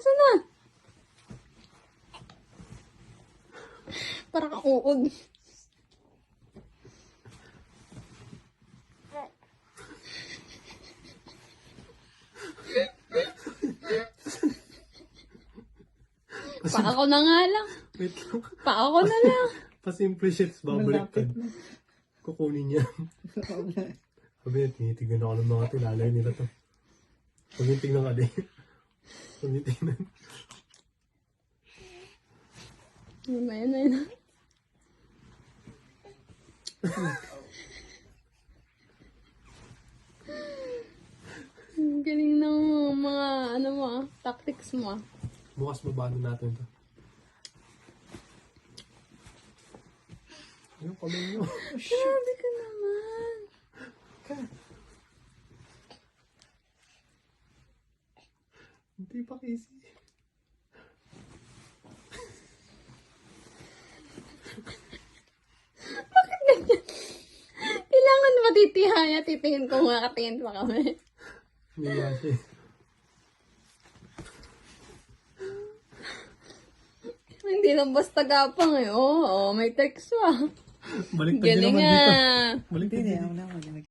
Saan na? Para kang uod. Pa ako na nga lang. Wait lang. Pa ako na lang. Pa-simple shits, babaliktad. Kukunin niya. Sabi niya, tinitignan ako ng mga tilalay nila to. Huwag yung tignan ka din. Huwag yung tignan. Ayun. Ang galing ng mga, ano mo tactics mo. Bukas babano natin to. Ayun, kamay nyo. Grabe ka naman. Hindi pa kasi. Bakit ganyan? Kailangan matitihaya. Titingin ko nga, katingin pa kami. Hindi kasi. Hindi lang basta gapang eh. Oo, may text pa. Baliktad nyo Galing naman dito. ah. Baliktad nyo. Hindi, ako na.